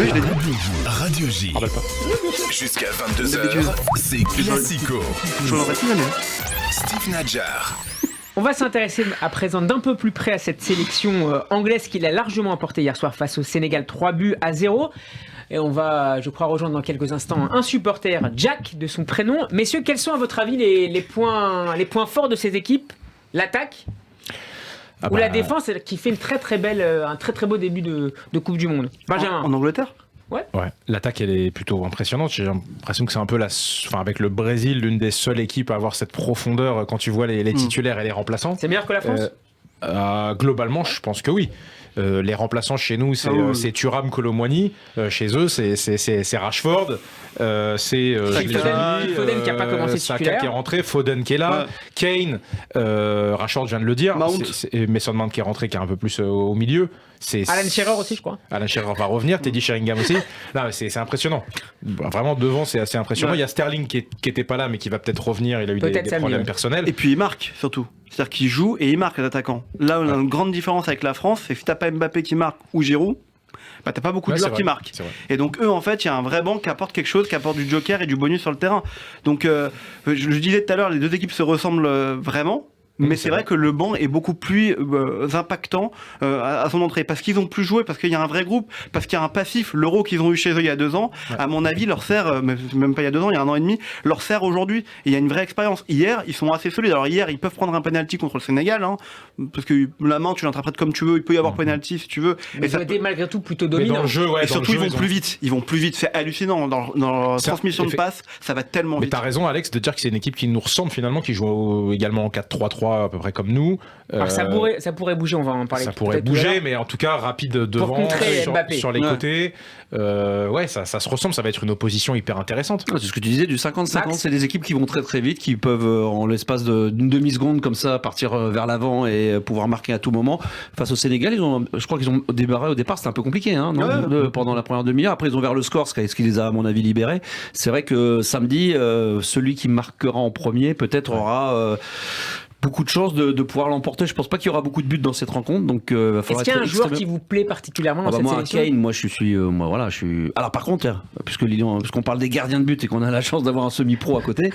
Oui, je l'ai dit. Radio J. Jusqu'à 22h, c'est Classico. Je l'aurais plus jamais. Steve Nadjar. On va s'intéresser à présent d'un peu plus près à cette sélection anglaise qu'il a largement emportée hier soir face au Sénégal, 3-0. Et on va, je crois, rejoindre dans quelques instants un supporter, Jack, de son prénom. Messieurs, quels sont à votre avis les points forts de ces équipes ? L'attaque ou la défense qui fait un très très beau début de Coupe du Monde. Benjamin. En Angleterre ? Ouais, l'attaque elle est plutôt impressionnante. J'ai l'impression que c'est un peu avec le Brésil, l'une des seules équipes à avoir cette profondeur quand tu vois les titulaires et les remplaçants. C'est meilleur que la France ? Globalement, je pense que oui. Les remplaçants chez nous, c'est Thuram, Kolo-Muani. Chez eux, c'est Rashford. C'est Foden qui n'a pas commencé Saka titulaire. qui est rentré, Foden qui est là, Kane, Rashford, je viens de le dire. Et Mason Mount qui est rentré, qui est un peu plus au milieu. Alan Shearer aussi, je crois. Alan Shearer va revenir, Teddy Sheringham aussi. Non, mais c'est impressionnant. Vraiment, devant, c'est assez impressionnant. Il y a Sterling qui était pas là, mais qui va peut-être revenir. Il a eu des problèmes personnels. Et puis il marque, surtout. C'est-à-dire qu'il joue et il marque, l'attaquant. Là, on a une grande différence avec la France, c'est que si t'as pas Mbappé qui marque ou Giroud, t'as pas beaucoup de joueurs qui marquent. Et donc eux, en fait, il y a un vrai banc qui apporte quelque chose, qui apporte du joker et du bonus sur le terrain. Donc, je disais tout à l'heure, les deux équipes se ressemblent vraiment. Mais c'est vrai que le banc est beaucoup plus impactant à son entrée, parce qu'ils ont plus joué, parce qu'il y a un vrai groupe, parce qu'il y a un passif. L'Euro qu'ils ont eu chez eux il y a 2 ans, à mon avis, leur sert, même pas il y a 2 ans, il y a 1 an et demi, leur sert aujourd'hui. Et il y a une vraie expérience. Hier, ils sont assez solides. Alors hier, ils peuvent prendre un penalty contre le Sénégal, parce que la main, tu l'interprètes comme tu veux. Il peut y avoir penalty si tu veux. Mais ça été malgré tout plutôt dominant. Dans le jeu, et surtout, ils vont plus vite. Ils vont plus vite. C'est hallucinant. Dans la transmission de passe, ça va tellement vite. Mais t'as raison, Alex, de dire que c'est une équipe qui nous ressemble finalement, qui joue également en 4-3-3 à peu près comme nous. Alors ça pourrait bouger, on va en parler. Ça pourrait bouger, mais en tout cas rapide devant, sur les côtés. Ça se ressemble, ça va être une opposition hyper intéressante. C'est ce que tu disais, du 50-50, c'est des équipes qui vont très très vite, qui peuvent en l'espace d'une demi-seconde comme ça partir vers l'avant et pouvoir marquer à tout moment. Face au Sénégal, je crois qu'ils ont démarré au départ, c'était un peu compliqué pendant la première demi-heure. Après ils ont ouvert le score, ce qui les a à mon avis libérés. C'est vrai que samedi, celui qui marquera en premier peut-être aura beaucoup de chances de pouvoir l'emporter. Je pense pas qu'il y aura beaucoup de buts dans cette rencontre. Donc, est-ce qu'il y a un joueur qui vous plaît particulièrement dans cette sélection ? Kane, je suis. Alors par contre, puisqu'on parle des gardiens de but et qu'on a la chance d'avoir un semi-pro à côté.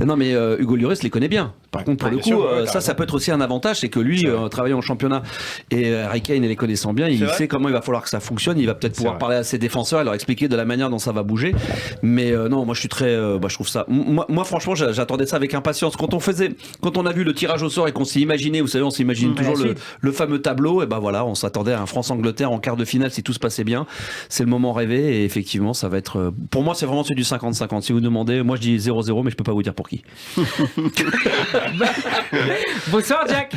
Non mais Hugo Lloris les connaît bien. Par contre, pour le coup, ça peut être aussi un avantage, c'est que lui, travaillant en championnat et Harry Kane les connaissant bien, il sait comment il va falloir que ça fonctionne. Il va peut-être pouvoir parler à ses défenseurs et leur expliquer de la manière dont ça va bouger. Mais non, moi je suis très. Je trouve ça. Moi franchement, j'attendais ça avec impatience. Quand on a vu le tirage au sort et qu'on s'est imaginé, vous savez, on s'imagine toujours le fameux tableau, et on s'attendait à un France-Angleterre en quart de finale si tout se passait bien. C'est le moment rêvé et effectivement ça va être, pour moi c'est vraiment du 50-50. Si vous demandez, moi je dis 0-0 mais je peux pas vous dire pour qui. Bonsoir Jack.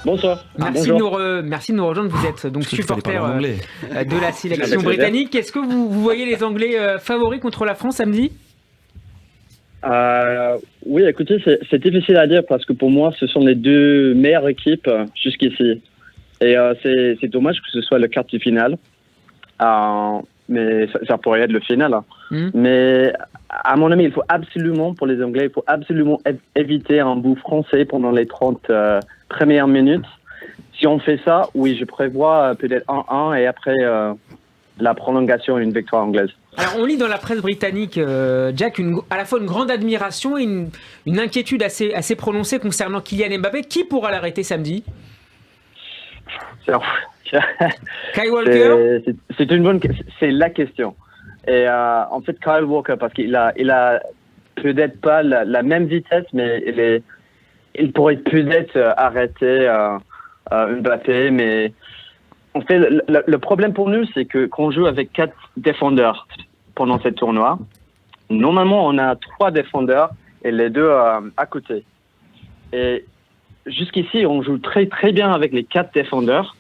Bonsoir. Merci de nous rejoindre. Vous êtes donc supporter de la sélection britannique. Est-ce que vous voyez les Anglais favoris contre la France samedi ? Oui, écoutez, c'est difficile à dire parce que pour moi, ce sont les deux meilleures équipes jusqu'ici. Et c'est dommage que ce soit le quart de finale. Mais ça pourrait être le final. Mais à mon avis, il faut absolument, pour les Anglais, il faut absolument éviter un bout français pendant les 30 premières minutes. Si on fait ça, oui, je prévois peut-être 1-1 et après la prolongation, une victoire anglaise. Alors on lit dans la presse britannique, Jack, à la fois une grande admiration et une inquiétude assez prononcée concernant Kylian Mbappé. Qui pourra l'arrêter samedi ? Kyle Walker ? C'est la question. Et en fait, Kyle Walker, parce qu'il a peut-être pas la même vitesse, mais il pourrait peut-être arrêter Mbappé, mais en fait, le problème pour nous, c'est que quand on joue avec 4 défendeurs pendant ce tournoi, normalement, on a 3 défendeurs et les 2 à côté. Et jusqu'ici, on joue très, très bien avec les 4 défendeurs.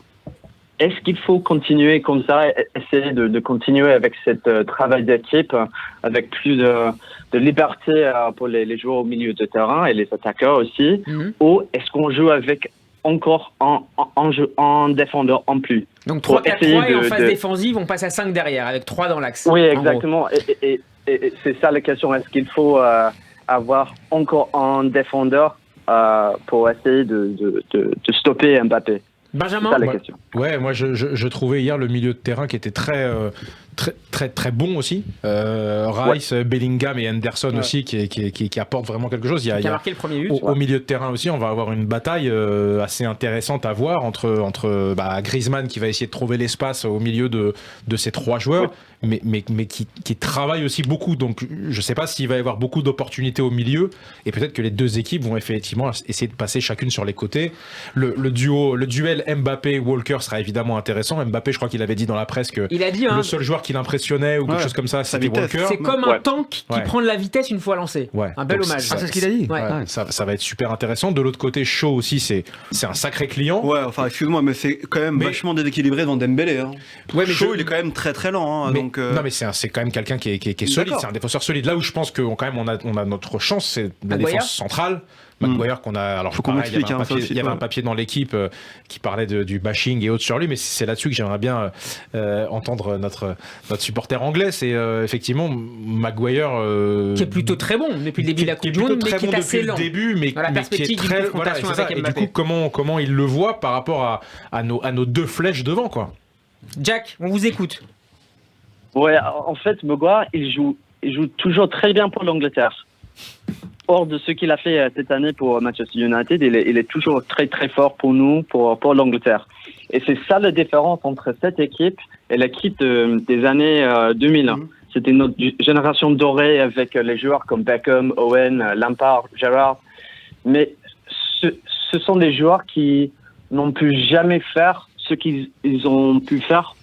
Est-ce qu'il faut continuer comme ça, essayer de continuer avec ce travail d'équipe, avec plus de liberté pour les joueurs au milieu de terrain et les attaqueurs aussi, ou est-ce qu'on joue avec encore en défendeur en plus. Donc 3-4-3 et en phase défensive, on passe à 5 derrière, avec 3 dans l'axe. Oui, exactement. Et c'est ça la question. Est-ce qu'il faut avoir encore un défendeur pour essayer de stopper Mbappé? Benjamin, c'est ça la question. Ouais, moi je trouvais hier le milieu de terrain qui était très bon aussi. Rice, Bellingham et Henderson aussi qui apportent vraiment quelque chose. Il a marqué le premier but. Au milieu de terrain aussi, on va avoir une bataille assez intéressante à voir entre Griezmann qui va essayer de trouver l'espace au milieu de ces 3 joueurs, mais qui travaillent aussi beaucoup. Donc je sais pas s'il va y avoir beaucoup d'opportunités au milieu, et peut-être que les deux équipes vont effectivement essayer de passer chacune sur les côtés. Le duel Mbappé-Walker sera évidemment intéressant. Mbappé, je crois qu'il avait dit dans la presse que le seul joueur qui l'impressionnait ou quelque chose comme ça, c'était Walker. C'est comme un tank qui prend de la vitesse une fois lancé. Un bel hommage. C'est ce qu'il a dit. Ça va être super intéressant. De l'autre côté, Shaw aussi, c'est un sacré client. Ouais, enfin, excuse-moi, mais c'est quand même vachement déséquilibré devant Dembélé. Hein. Ouais, mais Shaw, il est quand même très très lent. Hein, donc, Non, mais c'est quand même quelqu'un qui est solide. C'est un défenseur solide. Là où je pense qu'on a notre chance, c'est la défense centrale. Maguire qu'on a. Alors, il y avait un papier dans l'équipe qui parlait du bashing et autres sur lui, mais c'est là-dessus que j'aimerais bien entendre notre supporter anglais. C'est effectivement Maguire. Qui est plutôt très bon depuis le début de la Coupe du Monde, mais qui est assez lent. Mais dans la perspective d'une confrontation avec Mbappé. Et du coup, comment il le voit par rapport à nos deux flèches devant, quoi. Jack, on vous écoute. Ouais, en fait, Maguire, il joue toujours très bien pour l'Angleterre. Hors de ce qu'il a fait cette année pour Manchester United, il est toujours très très fort pour nous, pour l'Angleterre. Et c'est ça la différence entre cette équipe et l'équipe des années 2000. C'était notre génération dorée avec les joueurs comme Beckham, Owen, Lampard, Gerrard. Mais ce sont des joueurs qui n'ont pu jamais faire ce qu'ils ont pu faire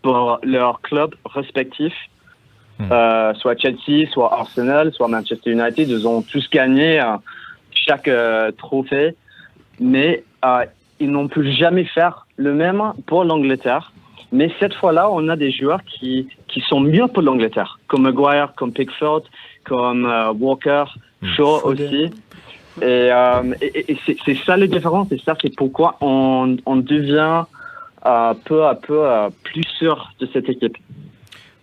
pour leurs clubs respectifs. Soit Chelsea, soit Arsenal, soit Manchester United, ils ont tous gagné chaque trophée, mais ils n'ont pu jamais faire le même pour l'Angleterre. Mais cette fois-là, on a des joueurs qui sont mieux pour l'Angleterre, comme Maguire, comme Pickford, comme Walker, Shaw aussi. Et c'est ça la différence, et ça c'est pourquoi on devient peu à peu plus sûr de cette équipe.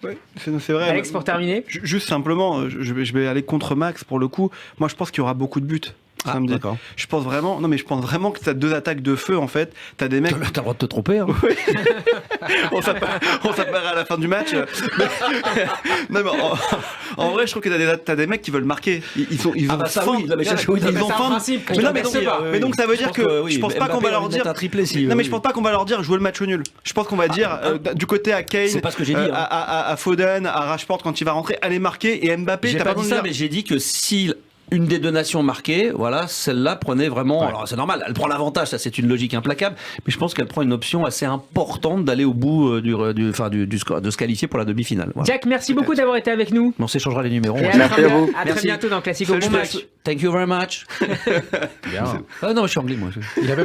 Ouais, c'est vrai. Alex, pour terminer, juste simplement, je vais aller contre Max pour le coup. Moi, je pense qu'il y aura beaucoup de buts. D'accord. Je pense vraiment que t'as 2 attaques de feu en fait. T'as des mecs. T'as le droit de te tromper. Hein. Oui. on s'appellera à la fin du match. Non, mais en vrai, je trouve que t'as des mecs qui veulent marquer. Ils ont ça faim. oui, vous avez cherché où Ils ont faim. Mais donc ça veut dire que je pense pas qu'on va leur dire. Non, mais je pense pas qu'on va leur dire jouer le match au nul. Je pense qu'on va dire du côté à Kane, c'est pas ce que j'ai dit, à Foden, à Rashford quand il va rentrer, allez marquer, et Mbappé. J'ai pas dit ça, mais j'ai dit que si une des 2 nations marquées, voilà, celle-là prenait vraiment. Ouais. Alors c'est normal, elle prend l'avantage, ça c'est une logique implacable, mais je pense qu'elle prend une option assez importante d'aller au bout du score, de se qualifier pour la demi-finale. Voilà. Jack, merci beaucoup d'avoir été avec nous. On s'échangera les numéros. Merci à vous. À très bientôt dans Classico. Bon match. Thank you very much. Bien. Non, je suis anglais moi. Il avait